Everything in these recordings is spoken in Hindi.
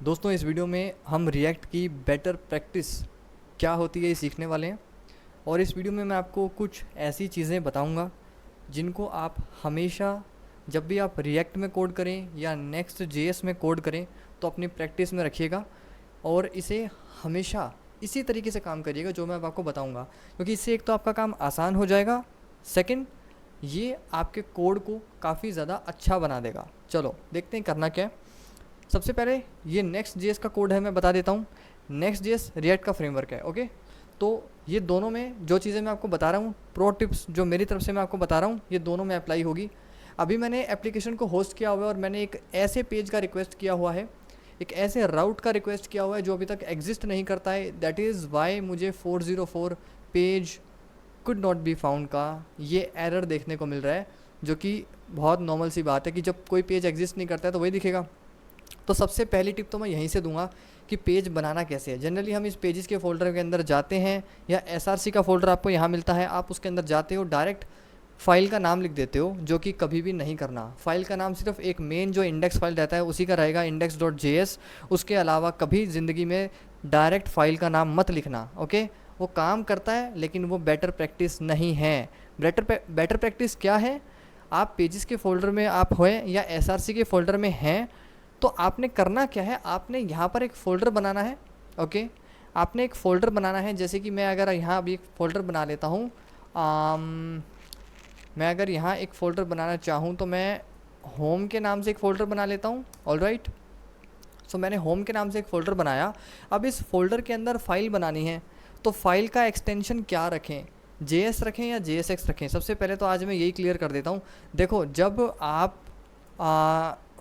दोस्तों इस वीडियो में हम रिएक्ट की बेटर प्रैक्टिस क्या होती है ये सीखने वाले हैं। और इस वीडियो में मैं आपको कुछ ऐसी चीज़ें बताऊंगा जिनको आप हमेशा जब भी आप रिएक्ट में कोड करें या नेक्स्ट जेएस में कोड करें तो अपनी प्रैक्टिस में रखिएगा और इसे हमेशा इसी तरीके से काम करिएगा जो मैं अब आपको बताऊंगा, क्योंकि इससे एक तो आपका काम आसान हो जाएगा, सेकंड ये आपके कोड को काफ़ी ज़्यादा अच्छा बना देगा। चलो देखते हैं करना क्या है। सबसे पहले ये नेक्स्ट जेएस का कोड है, मैं बता देता हूँ। नेक्स्ट जेएस रिएक्ट का फ्रेमवर्क है, ओके। तो ये दोनों में जो चीज़ें मैं आपको बता रहा हूँ, प्रो टिप्स जो मेरी तरफ से मैं आपको बता रहा हूँ, ये दोनों में अप्लाई होगी। अभी मैंने एप्लीकेशन को होस्ट किया हुआ है और मैंने एक ऐसे पेज का रिक्वेस्ट किया हुआ है, एक ऐसे राउट का रिक्वेस्ट किया हुआ है जो अभी तक एग्जिस्ट नहीं करता है। दैट इज़ वाई मुझे 404 page could not be found का ये एरर देखने को मिल रहा है, जो कि बहुत नॉर्मल सी बात है कि जब कोई पेज एग्जिस्ट नहीं करता है तो वही दिखेगा। तो सबसे पहली टिप तो मैं यहीं से दूंगा कि पेज बनाना कैसे है। जनरली हम इस पेजेस के फोल्डर के अंदर जाते हैं या एसआरसी का फोल्डर आपको यहाँ मिलता है, आप उसके अंदर जाते हो, डायरेक्ट फाइल का नाम लिख देते हो, जो कि कभी भी नहीं करना। फाइल का नाम सिर्फ एक मेन जो इंडेक्स फाइल रहता है उसी का रहेगा, index.js। उसके अलावा कभी ज़िंदगी में डायरेक्ट फाइल का नाम मत लिखना, ओके। वो काम करता है लेकिन वो बेटर प्रैक्टिस नहीं है। बेटर प्रैक्टिस क्या है? आप पेजेस के फोल्डर में आप हो या एसआरसी के फोल्डर में हैं तो आपने करना क्या है, आपने यहाँ पर एक फ़ोल्डर बनाना है, ओके। आपने एक फ़ोल्डर बनाना है, जैसे कि मैं अगर यहाँ अभी एक फ़ोल्डर बना लेता हूँ, मैं अगर यहाँ एक फ़ोल्डर बनाना चाहूँ तो मैं होम के नाम से एक फ़ोल्डर बना लेता हूँ। ऑलराइट, सो मैंने होम के नाम से एक फ़ोल्डर बनाया। अब इस फोल्डर के अंदर फ़ाइल बनानी है तो फाइल का एक्सटेंशन क्या रखें, JS रखें या JSX रखें? सबसे पहले तो आज मैं यही क्लियर कर देता हूँ। देखो, जब आप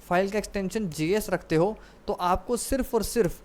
फाइल का एक्सटेंशन JS रखते हो तो आपको सिर्फ़ और सिर्फ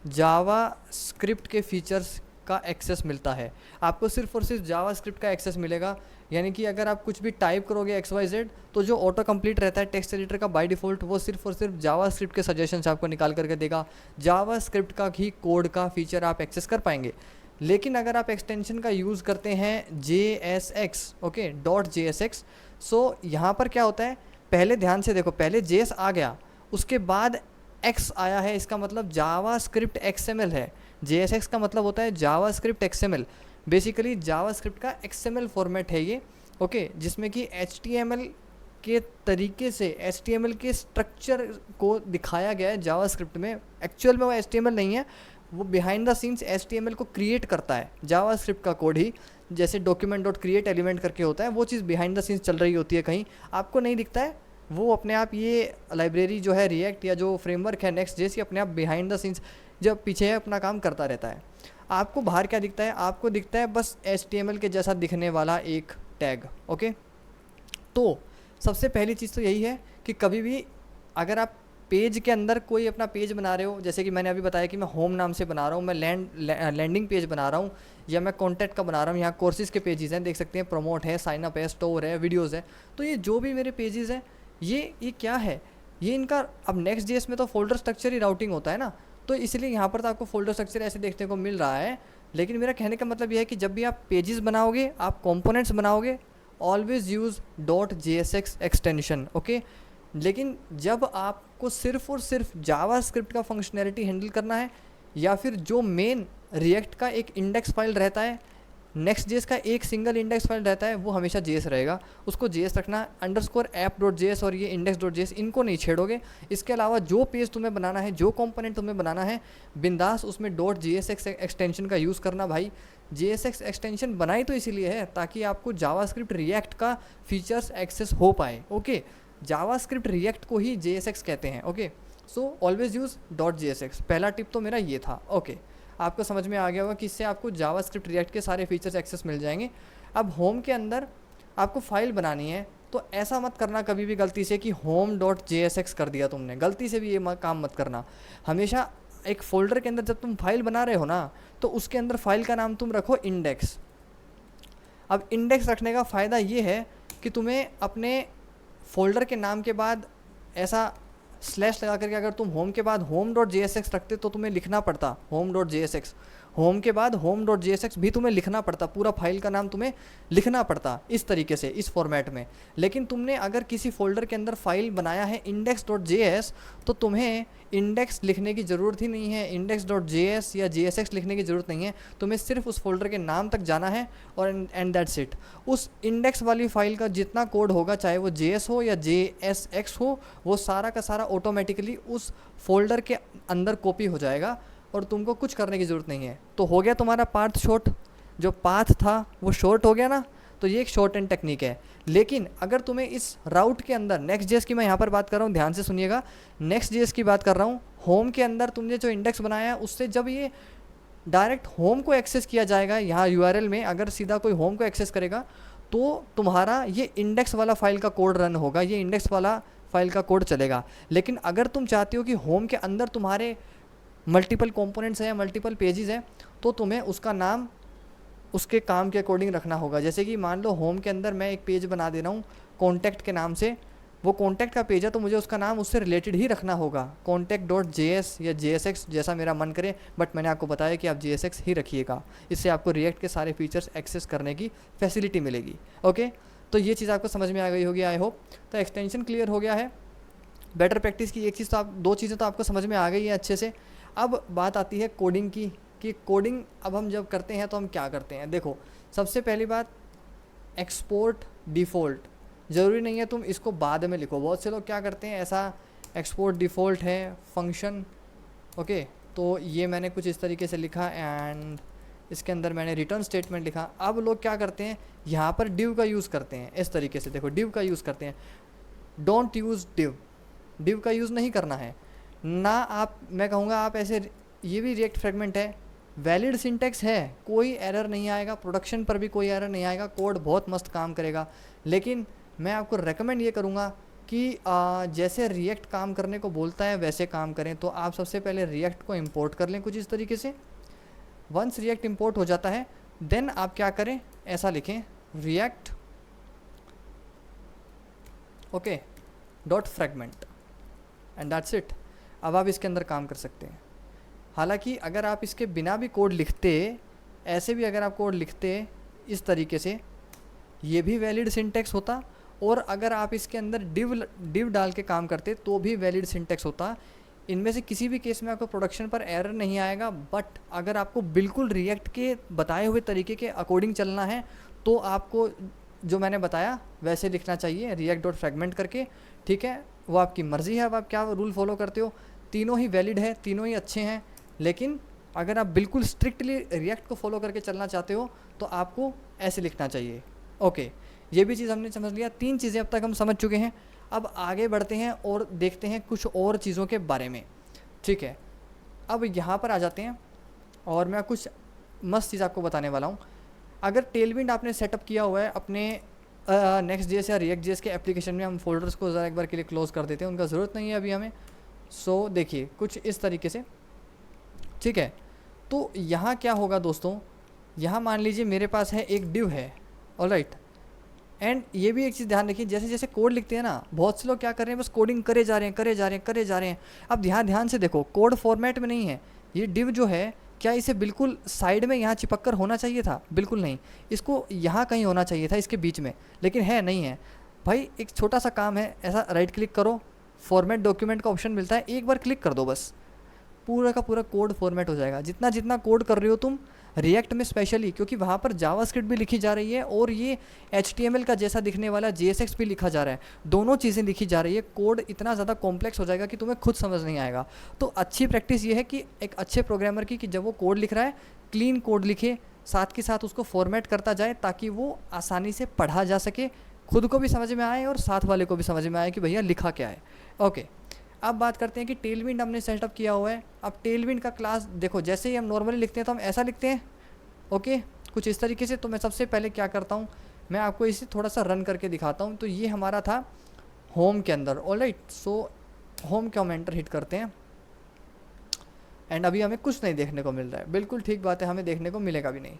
जावा स्क्रिप्ट के फीचर्स का एक्सेस मिलता है। आपको सिर्फ और सिर्फ जावा स्क्रिप्ट का एक्सेस मिलेगा, यानी कि अगर आप कुछ भी टाइप करोगे XYZ तो जो ऑटो कंप्लीट रहता है टेक्स्ट एडिटर का बाय डिफ़ॉल्ट, वो सिर्फ और सिर्फ जावा स्क्रिप्ट के सजेशंस आपको निकाल करके देगा। जावा स्क्रिप्ट का ही कोड का फीचर आप एक्सेस कर पाएंगे। लेकिन अगर आप एक्सटेंशन का यूज़ करते हैं JSX, ओके, .JSX, सो यहाँ पर क्या होता है, पहले ध्यान से देखो, पहले JS आ गया, उसके बाद X आया है, इसका मतलब जावा स्क्रिप्ट XML है। JSX का मतलब होता है JavaScript XML। Basically JavaScript का XML फॉर्मेट है ये, ओके, जिसमें कि HTML के तरीके से HTML के स्ट्रक्चर को दिखाया गया है जावा स्क्रिप्ट में। एक्चुअल में वो HTML नहीं है, वो बिहाइंड द सीन्स HTML को क्रिएट करता है जावा स्क्रिप्ट का कोड ही। जैसे document.create एलिमेंट करके होता है, वो चीज़ बिहाइंड द सीन्स चल रही होती है, कहीं आपको नहीं दिखता है। वो अपने आप, ये लाइब्रेरी जो है रिएक्ट या जो फ्रेमवर्क है नेक्स्ट जेस, ये अपने आप बिहाइंड द सीन्स जब पीछे अपना काम करता रहता है। आपको बाहर क्या दिखता है? आपको दिखता है बस HTML के जैसा दिखने वाला एक टैग, ओके। तो सबसे पहली चीज़ तो यही है कि कभी भी अगर आप पेज के अंदर कोई अपना पेज बना रहे हो, जैसे कि मैंने अभी बताया कि मैं होम नाम से बना रहा हूँ, मैं लैंडिंग पेज बना रहा हूँ या मैं कॉन्टैक्ट का बना रहा हूँ। यहाँ कोर्सेज़ के पेजेस हैं, देख सकते हैं, प्रमोट है, साइन अप है, स्टोर है, वीडियोज़ है। तो ये जो भी मेरे पेजेस हैं, ये क्या है, ये इनका अब नेक्स्ट जेएस में तो फोल्डर स्ट्रक्चर ही राउटिंग होता है ना, तो इसलिए यहाँ पर तो आपको फोल्डर स्ट्रक्चर ऐसे देखने को मिल रहा है। लेकिन मेरा कहने का मतलब यह है कि जब भी आप पेजेस बनाओगे, आप कंपोनेंट्स बनाओगे, always use .jsx extension, okay. लेकिन जब आपको सिर्फ और सिर्फ जावा स्क्रिप्ट का फंक्शनैलिटी हैंडल करना है, या फिर जो मेन रिएक्ट का एक इंडेक्स फाइल रहता है, नेक्स्ट जेएस का एक सिंगल इंडेक्स फाइल रहता है, वो हमेशा जेएस रहेगा, उसको जेएस रखना। _app.js और ये index.js इनको नहीं छेड़ोगे। इसके अलावा जो पेज तुम्हें बनाना है, जो कंपोनेंट तुम्हें बनाना है, बिंदास उसमें .jsx एक्सटेंशन का यूज़ करना भाई। JSX एक्सटेंशन बनाई तो इसीलिए है ताकि आपको जावास्क्रिप्ट रिएक्ट का फीचर्स एक्सेस हो पाए, ओके। जावास्क्रिप्ट रिएक्ट को ही JSX कहते हैं, okay. So always use .jsx। पहला टिप तो मेरा ये था, ओके। आपको समझ में आ गया होगा कि इससे आपको जावास्क्रिप्ट रिएक्ट के सारे फीचर्स एक्सेस मिल जाएंगे। अब होम के अंदर आपको फाइल बनानी है, तो ऐसा मत करना कभी भी गलती से कि home.jsx कर दिया तुमने, गलती से भी ये काम मत करना। हमेशा एक फ़ोल्डर के अंदर जब तुम फाइल बना रहे हो ना, तो उसके अंदर फाइल का नाम तुम रखो इंडेक्स। अब इंडेक्स रखने का फ़ायदा ये है कि तुम्हें अपने फ़ोल्डर के नाम के बाद ऐसा स्लैश लगा करके, अगर तुम होम के बाद home.jsx रखते तो तुम्हें लिखना पड़ता home.jsx, होम के बाद home.jsx भी तुम्हें लिखना पड़ता, पूरा फाइल का नाम तुम्हें लिखना पड़ता इस तरीके से, इस फॉर्मेट में। लेकिन तुमने अगर किसी फोल्डर के अंदर फाइल बनाया है index.js, तो तुम्हें इंडेक्स लिखने की ज़रूरत ही नहीं है, index.js या jsx लिखने की ज़रूरत नहीं है। तुम्हें सिर्फ उस फोल्डर के नाम तक जाना है और एंड दैट्स इट। उस इंडेक्स वाली फाइल का जितना कोड होगा, चाहे वो js हो या jsx हो, वो सारा का सारा ऑटोमेटिकली उस फोल्डर के अंदर कॉपी हो जाएगा और तुमको कुछ करने की ज़रूरत नहीं है। तो हो गया तुम्हारा पाथ शॉर्ट, जो पाथ था वो शॉर्ट हो गया ना। तो ये एक शॉर्ट एंड टेक्निक है। लेकिन अगर तुम्हें इस राउट के अंदर, नेक्स्ट जेएस की मैं यहाँ पर बात कर रहा हूँ, ध्यान से सुनिएगा, नेक्स्ट जेएस की बात कर रहा हूँ, होम के अंदर तुमने जो इंडेक्स बनाया है उससे जब ये डायरेक्ट होम को एक्सेस किया जाएगा, यहाँ यूआरएल में अगर सीधा कोई होम को एक्सेस करेगा तो तुम्हारा ये इंडेक्स वाला फाइल का कोड रन होगा, ये इंडेक्स वाला फाइल का कोड चलेगा। लेकिन अगर तुम चाहते हो कि होम के अंदर तुम्हारे मल्टीपल कंपोनेंट्स हैं, मल्टीपल पेजेस हैं, तो तुम्हें उसका नाम उसके काम के अकॉर्डिंग रखना होगा। जैसे कि मान लो होम के अंदर मैं एक पेज बना दे रहा हूँ कॉन्टैक्ट के नाम से, वो कॉन्टैक्ट का पेज है तो मुझे उसका नाम उससे रिलेटेड ही रखना होगा, contact.js या jsx जैसा मेरा मन करे। बट मैंने आपको बताया कि आप jsx ही रखिएगा, इससे आपको रिएक्ट के सारे फीचर्स एक्सेस करने की फैसिलिटी मिलेगी। ओके, तो ये चीज़ आपको समझ में आ गई होगी आई होप। तो एक्सटेंशन क्लियर हो गया है। बेटर प्रैक्टिस की एक चीज़ तो आप, दो चीज़ें तो आपको समझ में आ गई है अच्छे से। अब बात आती है कोडिंग की, कि कोडिंग अब हम जब करते हैं तो हम क्या करते हैं। देखो, सबसे पहली बात, एक्सपोर्ट डिफ़ॉल्ट, ज़रूरी नहीं है तुम इसको बाद में लिखो। बहुत से लोग क्या करते हैं, ऐसा एक्सपोर्ट डिफ़ॉल्ट है फंक्शन, ओके, तो ये मैंने कुछ इस तरीके से लिखा एंड इसके अंदर मैंने रिटर्न स्टेटमेंट लिखा। अब लोग क्या करते हैं, यहाँ पर डिव का यूज़ करते हैं इस तरीके से। देखो, डिव का यूज़ करते हैं, डोंट यूज़ डिव, डिव का यूज़ नहीं करना है ना। आप, मैं कहूँगा आप ऐसे, ये भी रिएक्ट फ्रेगमेंट है, वैलिड सिंटेक्स है, कोई एरर नहीं आएगा, प्रोडक्शन पर भी कोई एरर नहीं आएगा, कोड बहुत मस्त काम करेगा। लेकिन मैं आपको रेकमेंड ये करूँगा कि जैसे रिएक्ट काम करने को बोलता है वैसे काम करें। तो आप सबसे पहले रिएक्ट को इंपोर्ट कर लें कुछ इस तरीके से। वंस रिएक्ट इंपोर्ट हो जाता है देन आप क्या करें, ऐसा लिखें react okay dot fragment and that's it. अब आप इसके अंदर काम कर सकते हैं। हालांकि अगर आप इसके बिना भी कोड लिखते, ऐसे भी अगर आप कोड लिखते इस तरीके से, ये भी वैलिड सिंटेक्स होता, और अगर आप इसके अंदर डिव डाल के काम करते तो भी वैलिड सिंटेक्स होता। इनमें से किसी भी केस में आपको प्रोडक्शन पर एरर नहीं आएगा। बट अगर आपको बिल्कुल रिएक्ट के बताए हुए तरीके के अकॉर्डिंग चलना है तो आपको जो मैंने बताया वैसे लिखना चाहिए, रिएक्ट डॉट फ्रेगमेंट करके। ठीक है, वो आपकी मर्ज़ी है, अब आप क्या रूल फॉलो करते हो। तीनों ही वैलिड है, तीनों ही अच्छे हैं, लेकिन अगर आप बिल्कुल स्ट्रिक्टली रिएक्ट को फॉलो करके चलना चाहते हो तो आपको ऐसे लिखना चाहिए। ओके, ये भी चीज़ हमने समझ लिया। 3 चीज़ें अब तक हम समझ चुके हैं। अब आगे बढ़ते हैं और देखते हैं कुछ और चीज़ों के बारे में। ठीक है, अब यहाँ पर आ जाते हैं और मैं कुछ मस्त चीज़ आपको बताने वाला हूँ। अगर टेलविंड आपने सेटअप किया हुआ है अपने नेक्स्ट जेएस या रिएक्ट जेएस के एप्लीकेशन में, हम फोल्डर्स को ज़रा एक बार के लिए क्लोज़ कर देते हैं, उनका ज़रूरत नहीं है अभी हमें। सो देखिए कुछ इस तरीके से। ठीक है, तो यहाँ क्या होगा दोस्तों, यहाँ मान लीजिए मेरे पास है एक डिव है, ऑलराइट। एंड ये भी एक चीज़ ध्यान रखिए, जैसे जैसे कोड लिखते हैं ना, बहुत से लोग क्या कर रहे हैं, बस कोडिंग करे जा रहे हैं, करे जा रहे हैं, करे जा रहे हैं। अब ध्यान से देखो, कोड फॉर्मेट में नहीं है ये डिव जो है, क्या इसे बिल्कुल साइड में यहाँ चिपक कर होना चाहिए था? बिल्कुल नहीं, इसको यहाँ कहीं होना चाहिए था, इसके बीच में, लेकिन है नहीं है। भाई एक छोटा सा काम है, ऐसा राइट क्लिक करो, फॉर्मेट डॉक्यूमेंट का ऑप्शन मिलता है, एक बार क्लिक कर दो, बस पूरा का पूरा कोड फॉर्मेट हो जाएगा। जितना जितना कोड कर रहे हो तुम रिएक्ट में स्पेशली, क्योंकि वहाँ पर जावास्क्रिप्ट भी लिखी जा रही है और ये HTML का जैसा दिखने वाला JSX भी लिखा जा रहा है, दोनों चीज़ें लिखी जा रही है। कोड इतना ज़्यादा कॉम्प्लेक्स हो जाएगा कि तुम्हें खुद समझ नहीं आएगा। तो अच्छी प्रैक्टिस ये है कि एक अच्छे प्रोग्रामर की, कि जब वो कोड लिख रहा है क्लीन कोड लिखे, साथ के साथ उसको फॉर्मेट करता जाए ताकि वो आसानी से पढ़ा जा सके, खुद को भी समझ में आए और साथ वाले को भी समझ में आए कि भैया लिखा क्या है। ओके, अब बात करते हैं कि टेलविंड हमने सेटअप किया हुआ है। अब टेलविंड का क्लास देखो, जैसे ही हम नॉर्मली लिखते हैं तो हम ऐसा लिखते हैं, ओके, कुछ इस तरीके से। तो मैं सबसे पहले क्या करता हूँ, मैं आपको इसे थोड़ा सा रन करके दिखाता हूँ। तो ये हमारा था होम के अंदर, ऑलराइट। सो होम के हम एंटर हिट करते हैं एंड अभी हमें कुछ नहीं देखने को मिल रहा है। बिल्कुल ठीक बात है, हमें देखने को मिलेगा भी नहीं।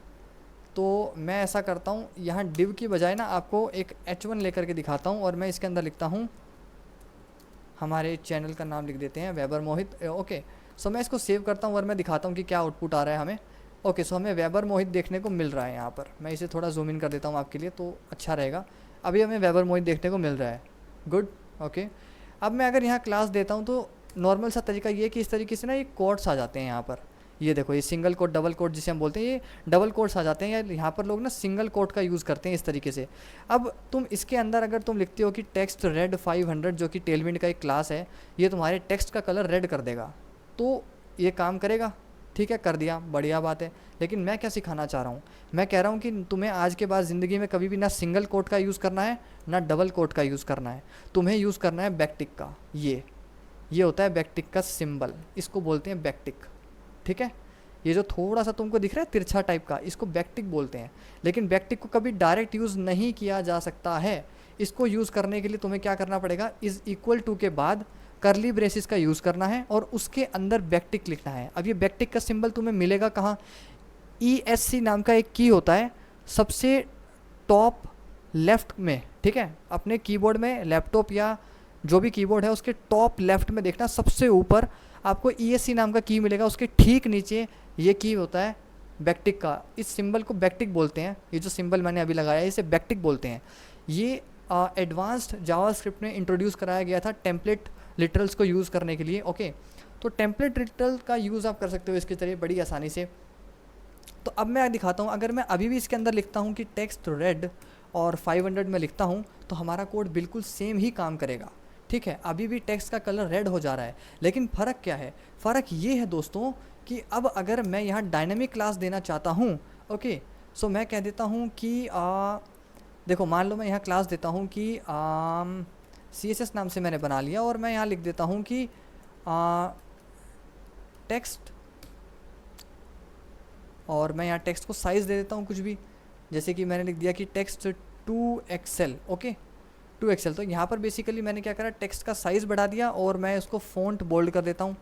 तो मैं ऐसा करता हूँ, यहाँ डिव की बजाय ना आपको एक H1 लेकर के दिखाता हूँ और मैं इसके अंदर लिखता हूँ, हमारे चैनल का नाम लिख देते हैं, वेबर मोहित। ओके, सो मैं इसको सेव करता हूँ और मैं दिखाता हूँ कि क्या आउटपुट आ रहा है हमें। ओके, सो हमें वेबर मोहित देखने को मिल रहा है यहाँ पर। मैं इसे थोड़ा जूम इन कर देता हूँ आपके लिए तो अच्छा रहेगा। अभी हमें वेबर मोहित देखने को मिल रहा है। गुड। ओके, अब मैं अगर यहाँ क्लास देता हूँ तो नॉर्मल सा तरीका ये है कि इस तरीके से ना ये कोट्स आ जाते हैं यहाँ पर। ये देखो, ये सिंगल कोट डबल कोट जिसे हम बोलते हैं, ये डबल कोट्स आ जाते हैं, या यहाँ पर लोग ना सिंगल कोट का यूज़ करते हैं इस तरीके से। अब तुम इसके अंदर अगर तुम लिखते हो कि टेक्स्ट रेड 500, जो कि टेलविंड का एक क्लास है, ये तुम्हारे टेक्स्ट का कलर रेड कर देगा, तो ये काम करेगा। ठीक है, कर दिया, बढ़िया बात है। लेकिन मैं क्या सिखाना चाह रहा हूँ, मैं कह रहा हूँ कि तुम्हें आज के बाद ज़िंदगी में कभी भी ना सिंगल कोट का यूज़ करना है ना डबल कोट का यूज़ करना है। तुम्हें यूज़ करना है बैकटिक का। ये होता है बैकटिक का सिंबल, इसको बोलते हैं बैकटिक। ठीक है, ये जो थोड़ा सा तुमको दिख रहा है तिरछा टाइप का, इसको बैकटिक बोलते हैं। लेकिन बैकटिक को कभी डायरेक्ट यूज़ नहीं किया जा सकता है। इसको यूज़ करने के लिए तुम्हें क्या करना पड़ेगा, इज़ इक्वल टू के बाद करली ब्रेसिस का यूज़ करना है और उसके अंदर बैकटिक लिखना है। अब ये बैकटिक का सिंबल तुम्हें मिलेगा कहाँ, ESC नाम का एक की होता है सबसे टॉप लेफ़्ट में। ठीक है, अपने कीबोर्ड में, लैपटॉप या जो भी कीबोर्ड है उसके टॉप लेफ़्ट में देखना, सबसे ऊपर आपको ESC नाम का की मिलेगा। उसके ठीक नीचे ये की होता है बैकटिक का। इस सिंबल को बैकटिक बोलते हैं। ये जो सिंबल मैंने अभी लगाया है इसे बैकटिक बोलते हैं। ये एडवांस्ड जावास्क्रिप्ट में इंट्रोड्यूस कराया गया था टेम्पलेट लिटरल्स को यूज़ करने के लिए। ओके, तो टेम्पलेट लिटरल का यूज़ आप कर सकते हो इसके जरिए बड़ी आसानी से। तो अब मैं दिखाता हूँ, अगर मैं अभी भी इसके अंदर लिखता हूँ कि टेक्स्ट रेड और 500 में लिखता हूँ तो हमारा कोड बिल्कुल सेम ही काम करेगा। ठीक है, अभी भी टेक्स्ट का कलर रेड हो जा रहा है, लेकिन फ़र्क क्या है, फ़र्क ये है दोस्तों कि अब अगर मैं यहाँ डायनेमिक क्लास देना चाहता हूँ, ओके, सो मैं कह देता हूँ कि देखो, मान लो मैं यहाँ क्लास देता हूँ कि CSS नाम से मैंने बना लिया और मैं यहाँ लिख देता हूँ कि टेक्स्ट, और मैं यहाँ टेक्स्ट को साइज़ दे देता हूँ कुछ भी, जैसे कि मैंने लिख दिया कि टेक्स्ट 2XL। Okay, 2XL। तो यहाँ पर बेसिकली मैंने क्या करा, टेक्स्ट का साइज़ बढ़ा दिया और मैं उसको फ़ॉन्ट बोल्ड कर देता हूँ,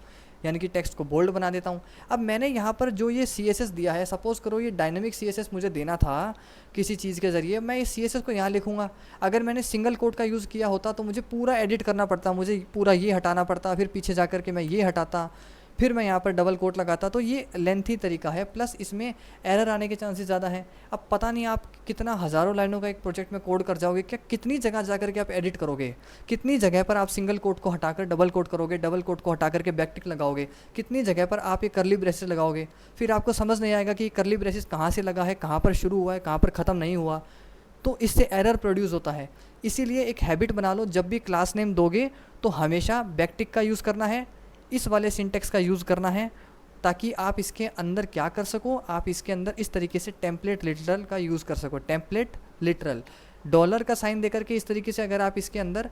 यानी कि टेक्स्ट को बोल्ड बना देता हूँ। अब मैंने यहाँ पर जो ये CSS दिया है, सपोज़ करो ये डायनेमिक CSS मुझे देना था किसी चीज़ के ज़रिए, मैं इस CSS को यहाँ लिखूँगा। अगर मैंने सिंगल कोट का यूज़ किया होता तो मुझे पूरा एडिट करना पड़ता, मुझे पूरा ये हटाना पड़ता, फिर पीछे जा कर के मैं ये हटाता, फिर मैं यहाँ पर डबल कोट लगाता, तो ये लेंथी तरीका है, प्लस इसमें एरर आने के चांसेस ज़्यादा हैं। अब पता नहीं आप कितना हज़ारों लाइनों का एक प्रोजेक्ट में कोड कर जाओगे, क्या कितनी जगह जा कर के आप एडिट करोगे, कितनी जगह पर आप सिंगल कोट को हटाकर डबल कोट करोगे, डबल कोट को हटा करके बैकटिक लगाओगे, कितनी जगह पर आप ये करली ब्रेसेस लगाओगे, फिर आपको समझ नहीं आएगा कि करली ब्रेसेस कहाँ से लगा है, कहाँ पर शुरू हुआ है, कहाँ पर ख़त्म नहीं हुआ, तो इससे एरर प्रोड्यूस होता है। इसीलिए एक हैबिट बना लो, जब भी क्लास नेम दोगे तो हमेशा बैकटिक का यूज़ करना है, इस वाले सिंटेक्स का यूज़ करना है, ताकि आप इसके अंदर क्या कर सको, आप इसके अंदर इस तरीके से टेम्पलेट लिटरल का यूज़ कर सको। टेम्पलेट लिटरल डॉलर का साइन देकर के इस तरीके से अगर आप इसके अंदर,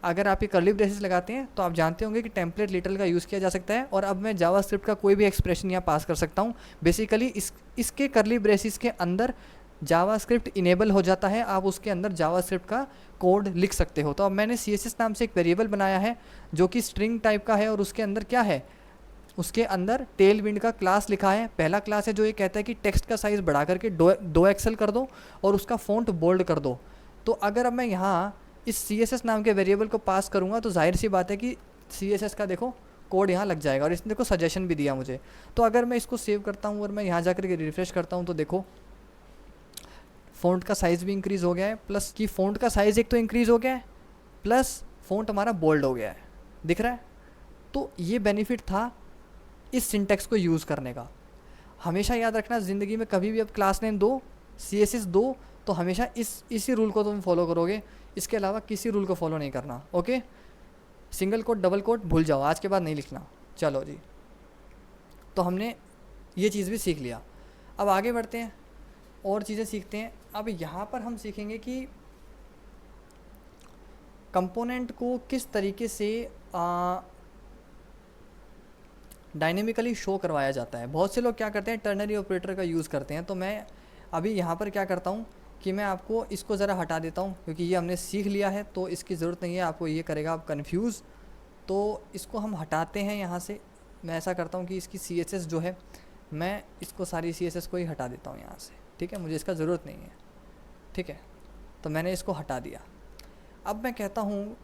अगर आप ये कर्ली ब्रेसेस लगाते हैं तो आप जानते होंगे कि टेम्पलेट लिटरल का यूज़ किया जा सकता है। और अब मैं जावास्क्रिप्ट का कोई भी एक्सप्रेशन यहाँ पास कर सकता हूँ। बेसिकली इसके कर्ली ब्रेसेस के अंदर जावास्क्रिप्ट इनेबल हो जाता है, आप उसके अंदर जावास्क्रिप्ट का कोड लिख सकते हो। तो अब मैंने CSS नाम से एक वेरिएबल बनाया है जो कि स्ट्रिंग टाइप का है, और उसके अंदर क्या है, उसके अंदर टेल विंड का क्लास लिखा है। पहला क्लास है जो ये कहता है कि टेक्स्ट का साइज़ बढ़ा करके 2XL कर दो और उसका फ़ॉन्ट बोल्ड कर दो। तो अगर अब मैं यहाँ इस CSS नाम के वेरिएबल को पास करूँगा तो जाहिर सी बात है कि CSS का देखो कोड यहाँ लग जाएगा, और इसने देखो सजेशन भी दिया मुझे। तो अगर मैं इसको सेव करता हूँ और मैं यहाँ जा कर के रिफ्रेश करता हूँ तो देखो फ़ॉन्ट का साइज़ भी इंक्रीज़ हो गया है, प्लस कि फ़ॉन्ट का साइज़ एक तो इंक्रीज़ हो गया है, प्लस फ़ॉन्ट हमारा बोल्ड हो गया है, दिख रहा है। तो ये बेनिफिट था इस सिंटेक्स को यूज़ करने का। हमेशा याद रखना, ज़िंदगी में कभी भी अब क्लास नेम दो, CSS दो, तो हमेशा इसी रूल को तुम फॉलो करोगे, इसके अलावा किसी रूल को फॉलो नहीं करना। Okay, single quote double quote भूल जाओ, आज के बाद नहीं लिखना। चलो जी, तो हमने ये चीज़ भी सीख लिया। अब आगे बढ़ते हैं, और चीज़ें सीखते हैं। अब यहाँ पर हम सीखेंगे कि कंपोनेंट को किस तरीके से डायनेमिकली शो करवाया जाता है। बहुत से लोग क्या करते हैं, टर्नरी ऑपरेटर का यूज़ करते हैं। तो मैं अभी यहाँ पर क्या करता हूँ कि मैं आपको इसको ज़रा हटा देता हूँ, क्योंकि ये हमने सीख लिया है तो इसकी ज़रूरत नहीं है आपको, ये करेगा आप कन्फ्यूज़। तो इसको हम हटाते हैं यहाँ से। मैं ऐसा करता हूँ कि इसकी CSS जो है, मैं इसको सारी CSS को ही हटा देता हूँ यहाँ से। ठीक है, मुझे इसका ज़रूरत नहीं है। ठीक है, तो मैंने इसको हटा दिया। अब मैं कहता हूँ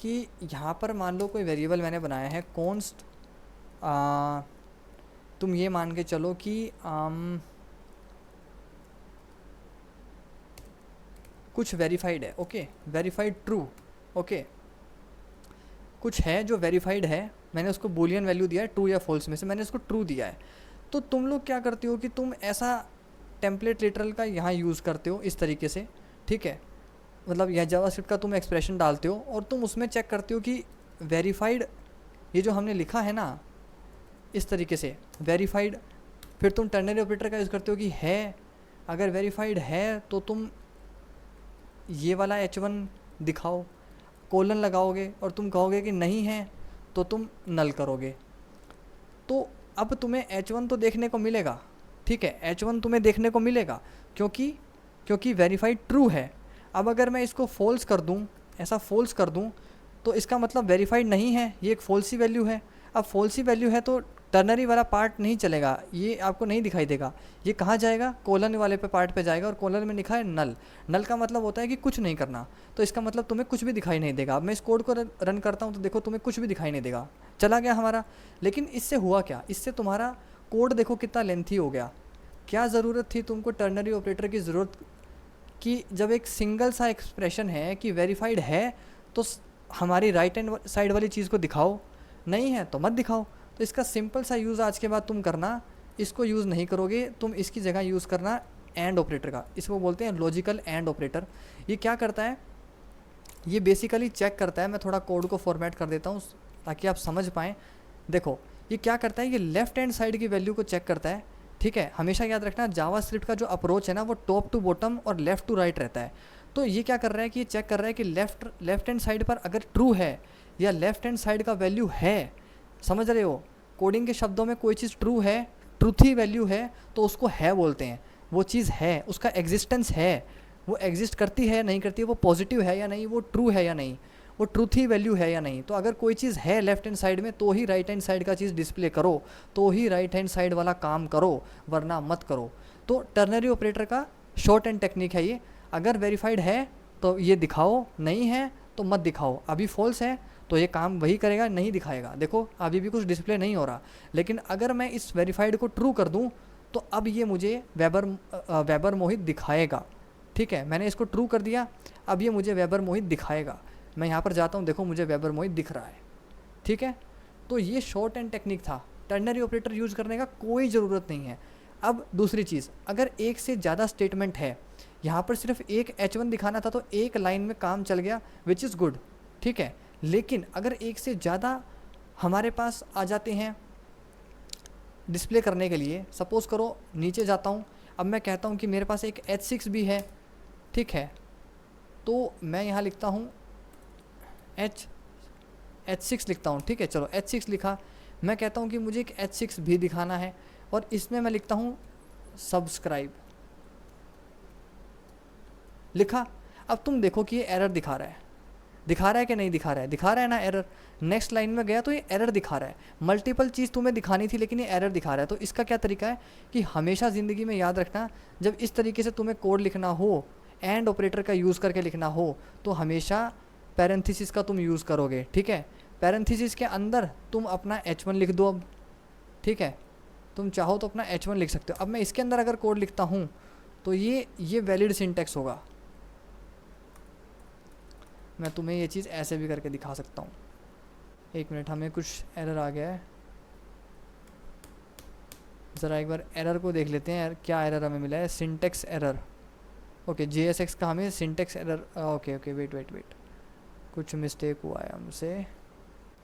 कि यहाँ पर मान लो कोई वेरिएबल मैंने बनाया है कॉन्स्ट तुम ये मान के चलो कि कुछ वेरीफाइड है, ओके, वेरीफाइड ट्रू, ओके, कुछ है जो वेरीफाइड है, मैंने उसको बूलियन वैल्यू दिया है ट्रू या फॉल्स में से, मैंने उसको ट्रू दिया है। तो तुम लोग क्या करते हो कि तुम ऐसा टेम्पलेट लिटरल का यहाँ यूज़ करते हो इस तरीके से, ठीक है, मतलब यह जावास्क्रिप्ट का तुम एक्सप्रेशन डालते हो और तुम उसमें चेक करते हो कि वेरीफाइड, ये जो हमने लिखा है ना इस तरीके से वेरीफाइड, फिर तुम टर्नरी ऑपरेटर का यूज़ करते हो कि है, अगर वेरीफाइड है तो तुम ये वाला H1 दिखाओ, कोलन लगाओगे, और तुम कहोगे कि नहीं है तो तुम नल करोगे। तो अब तुम्हें H1 तो देखने को मिलेगा, ठीक है, H1 तुम्हें देखने को मिलेगा क्योंकि वेरीफाइड ट्रू है। अब अगर मैं इसको फॉल्स कर दूं, ऐसा फॉल्स कर दूं, तो इसका मतलब वेरीफाइड नहीं है, ये एक फॉल्सी वैल्यू है। अब फॉल्सी वैल्यू है तो टर्नरी वाला पार्ट नहीं चलेगा, ये आपको नहीं दिखाई देगा, ये कहाँ जाएगा, कोलन वाले पे पार्ट पे जाएगा, और कोलन में लिखा है नल। नल का मतलब होता है कि कुछ नहीं करना, तो इसका मतलब तुम्हें कुछ भी दिखाई नहीं देगा। अब मैं इस कोड को रन करता हूँ तो देखो तुम्हें कुछ भी दिखाई नहीं देगा, चला गया हमारा। लेकिन इससे हुआ क्या, इससे तुम्हारा कोड देखो कितना लेंथी हो गया। क्या ज़रूरत थी तुमको टर्नरी ऑपरेटर की ज़रूरत, कि जब एक सिंगल सा एक्सप्रेशन है कि वेरीफाइड है तो हमारी राइट हैंड साइड वाली चीज़ को दिखाओ, नहीं है तो मत दिखाओ। तो इसका सिंपल सा यूज़ आज के बाद तुम करना, इसको यूज़ नहीं करोगे, तुम इसकी जगह यूज़ करना एंड ऑपरेटर का, इसको बोलते हैं लॉजिकल एंड ऑपरेटर। ये क्या करता है, ये बेसिकली चेक करता है, मैं थोड़ा कोड को फॉर्मेट कर देता हूँ ताकि आप समझ पाएँ। देखो ये क्या करता है, ये लेफ़्ट हैंड साइड की वैल्यू को चेक करता है, ठीक है। हमेशा याद रखना जावास्क्रिप्ट का जो अप्रोच है ना वो टॉप टू बॉटम और लेफ़्ट टू राइट रहता है। तो ये क्या कर रहा है कि ये चेक कर रहा है कि लेफ़्ट हैंड साइड पर अगर ट्रू है या लेफ़्ट हैंड साइड का वैल्यू है, समझ रहे हो, कोडिंग के शब्दों में कोई चीज़ ट्रू है, ट्रूथी वैल्यू है, तो उसको है बोलते हैं, वो चीज़ है, उसका एग्जिस्टेंस है, वो एग्जिस्ट करती है नहीं करती है, वो पॉजिटिव है या नहीं, वो ट्रू है या नहीं, वो ट्रूथी वैल्यू है या नहीं। तो अगर कोई चीज़ है लेफ्ट हैंड साइड में तो ही राइट हैंड साइड का चीज़ डिस्प्ले करो, तो ही राइट हैंड साइड वाला काम करो, वरना मत करो। तो टर्नरी ऑपरेटर का शॉर्ट एंड टेक्निक है ये, अगर वेरीफाइड है तो ये दिखाओ, नहीं है तो मत दिखाओ। अभी फॉल्स है तो ये काम वही करेगा, नहीं दिखाएगा। देखो अभी भी कुछ डिस्प्ले नहीं हो रहा, लेकिन अगर मैं इस वेरीफाइड को ट्रू कर दूं तो अब ये मुझे वेबर मोहित दिखाएगा, ठीक है। मैंने इसको ट्रू कर दिया, अब ये मुझे वेबर मोहित दिखाएगा। मैं यहाँ पर जाता हूँ, देखो मुझे वेबर मोहित दिख रहा है, ठीक है। तो ये शॉर्ट एंड टेक्निक था, टर्नरी ऑपरेटर यूज़ करने का कोई ज़रूरत नहीं है। अब दूसरी चीज़, अगर एक से ज़्यादा स्टेटमेंट है, यहाँ पर सिर्फ एक H1 दिखाना था तो एक लाइन में काम चल गया, विच इज़ गुड, ठीक है। लेकिन अगर एक से ज़्यादा हमारे पास आ जाते हैं डिस्प्ले करने के लिए, सपोज़ करो नीचे जाता हूँ, अब मैं कहता हूँ कि मेरे पास एक H6 भी है, ठीक है। तो मैं यहाँ लिखता हूँ H6 लिखता हूँ, ठीक है, चलो H6 लिखा। मैं कहता हूँ कि मुझे एक H6 भी दिखाना है, और इसमें मैं लिखता हूँ सब्सक्राइब, लिखा। अब तुम देखो कि ये एरर दिखा रहा है कि नहीं दिखा रहा है, दिखा रहा है ना एरर। नेक्स्ट लाइन में गया तो ये एरर दिखा रहा है, मल्टीपल चीज़ तुम्हें दिखानी थी लेकिन ये एरर दिखा रहा है। तो इसका क्या तरीका है कि हमेशा ज़िंदगी में याद रखना, जब इस तरीके से तुम्हें कोड लिखना हो, एंड ऑपरेटर का यूज़ करके लिखना हो, तो हमेशा पैरेंथेसिस का तुम यूज़ करोगे, ठीक है। पैरेंथेसिस के अंदर तुम अपना H1 लिख दो अब, ठीक है, तुम चाहो तो अपना H1 लिख सकते हो। अब मैं इसके अंदर अगर कोड लिखता हूँ तो ये वैलिड सिंटैक्स होगा। मैं तुम्हें ये चीज़ ऐसे भी करके दिखा सकता हूँ। एक मिनट, हमें कुछ एरर आ गया है, ज़रा एक बार एरर को देख लेते हैं, क्या एरर हमें मिला है। सिंटैक्स एरर, ओके, JSX का हमें सिंटैक्स एरर, ओके वेट, कुछ मिस्टेक हुआ है हमसे,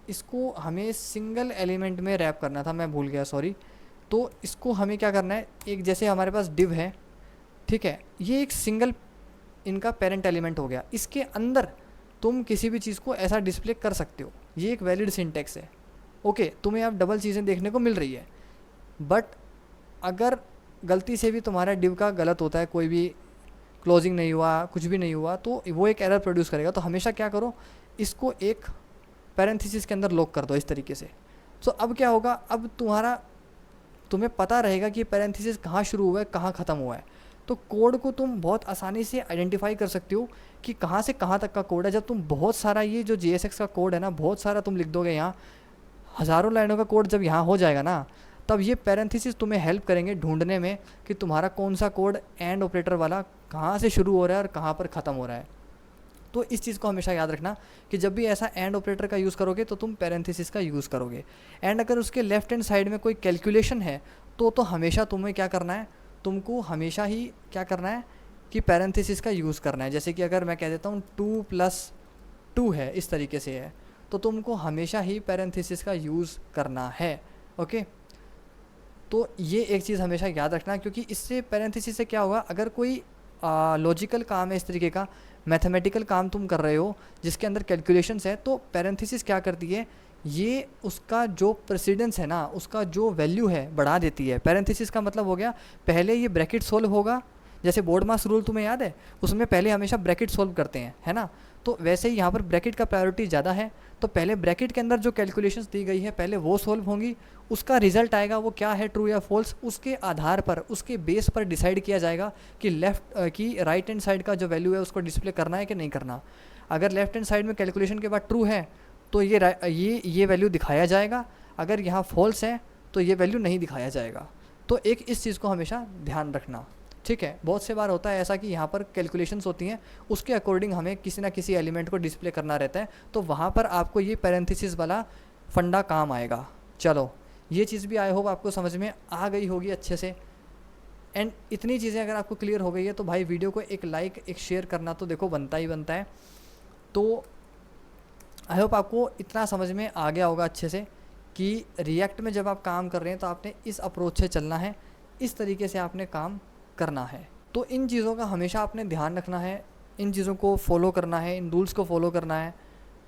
इसको हमें सिंगल एलिमेंट में रैप करना था, मैं भूल गया, सॉरी। तो इसको हमें क्या करना है, एक जैसे हमारे पास डिव है, ठीक है, ये एक सिंगल इनका पेरेंट एलिमेंट हो गया, इसके अंदर तुम किसी भी चीज़ को ऐसा डिस्प्ले कर सकते हो, ये एक वैलिड सिंटैक्स है, ओके। तुम्हें अब डबल चीज़ें देखने को मिल रही है, बट अगर गलती से भी तुम्हारा डिव का गलत होता है, कोई भी क्लोजिंग नहीं हुआ, कुछ भी नहीं हुआ, तो वो एक एरर प्रोड्यूस करेगा। तो हमेशा क्या करो, इसको एक पैरेंथेसिस के अंदर लॉक कर दो इस तरीके से। तो अब क्या होगा, अब तुम्हें पता रहेगा कि पैरेंथेसिस कहाँ शुरू हुआ है, कहाँ ख़त्म हुआ है। तो कोड को तुम बहुत आसानी से आइडेंटिफाई कर सकते हो कि कहाँ से कहाँ तक का कोड है। जब तुम बहुत सारा ये जो JSX का कोड है ना, बहुत सारा तुम लिख दोगे, यहाँ हज़ारों लाइनों का कोड जब यहाँ हो जाएगा ना, तब ये पैरेंथेसिस तुम्हें हेल्प करेंगे ढूंढने में कि तुम्हारा कौन सा कोड एंड ऑपरेटर वाला कहाँ से शुरू हो रहा है और कहाँ पर ख़त्म हो रहा है। तो इस चीज़ को हमेशा याद रखना कि जब भी ऐसा एंड ऑपरेटर का यूज़ करोगे तो तुम पैरेंथेसिस का यूज़ करोगे। एंड अगर उसके लेफ्ट हैंड साइड में कोई कैलकुलेशन है तो हमेशा तुम्हें क्या करना है, तुमको हमेशा ही क्या करना है कि पैरेंथेसिस का यूज़ करना है। जैसे कि अगर मैं कह देता हूँ 2+2 है, इस तरीके से है, तो तुमको हमेशा ही पैरेंथेसिस का यूज़ करना है। ओके, तो ये एक चीज़ हमेशा याद रखना, क्योंकि इससे पैरेंथेसिस से क्या होगा, अगर कोई लॉजिकल काम है इस तरीके का, मैथमेटिकल काम तुम कर रहे हो जिसके अंदर कैलकुलेशंस है, तो पैरेंथेसिस क्या करती है, ये उसका जो प्रेसिडेंस है ना, उसका जो वैल्यू है बढ़ा देती है। पैरेंथेसिस का मतलब हो गया पहले ये ब्रैकेट सोल्व होगा, जैसे बोर्ड मास रूल तुम्हें याद है, उसमें पहले हमेशा ब्रैकेट सोल्व करते हैं, है ना। तो वैसे ही यहाँ पर ब्रैकेट का प्रायोरिटी ज़्यादा है, तो पहले ब्रैकेट के अंदर जो कैलकुलेशंस दी गई है पहले वो सोल्व होंगी, उसका रिजल्ट आएगा वो क्या है, ट्रू या फॉल्स, उसके आधार पर, उसके बेस पर डिसाइड किया जाएगा कि राइट हैंड साइड का जो वैल्यू है उसको डिस्प्ले करना है कि नहीं करना। अगर लेफ्ट हैंड साइड में कैलकुलेशन के बाद ट्रू है तो ये वैल्यू दिखाया जाएगा, अगर यहाँ फॉल्स है तो ये वैल्यू नहीं दिखाया जाएगा। तो एक इस चीज़ को हमेशा ध्यान रखना, ठीक है। बहुत से बार होता है ऐसा कि यहाँ पर कैलकुलेशंस होती हैं, उसके अकॉर्डिंग हमें किसी ना किसी एलिमेंट को डिस्प्ले करना रहता है, तो वहाँ पर आपको ये पैरेंथेसिस वाला फंडा काम आएगा। चलो, ये चीज़ भी आई होप आपको समझ में आ गई होगी अच्छे से। एंड इतनी चीज़ें अगर आपको क्लियर हो गई है तो भाई वीडियो को एक लाइक एक शेयर करना तो देखो बनता ही बनता है। तो आई होप आपको इतना समझ में आ गया होगा अच्छे से कि रिएक्ट में जब आप काम कर रहे हैं तो आपने इस अप्रोच से चलना है, इस तरीके से आपने काम करना है। तो इन चीज़ों का हमेशा आपने ध्यान रखना है, इन चीज़ों को फॉलो करना है, इन रूल्स को फॉलो करना है,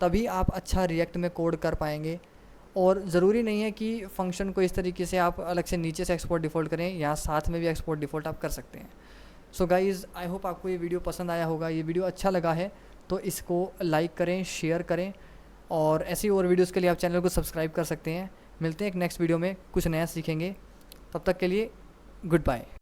तभी आप अच्छा रिएक्ट में कोड कर पाएंगे। और ज़रूरी नहीं है कि फंक्शन को इस तरीके से आप अलग से नीचे से एक्सपोर्ट डिफ़ॉल्ट करें, यहाँ साथ में भी एक्सपोर्ट डिफ़ॉल्ट आप कर सकते हैं। सो गाइज़, आई होप आपको ये वीडियो पसंद आया होगा। ये वीडियो अच्छा लगा है तो इसको लाइक करें, शेयर करें, और ऐसी और वीडियोज़ के लिए आप चैनल को सब्सक्राइब कर सकते हैं। मिलते हैं एक नेक्स्ट वीडियो में, कुछ नया सीखेंगे। तब तक के लिए गुड बाय।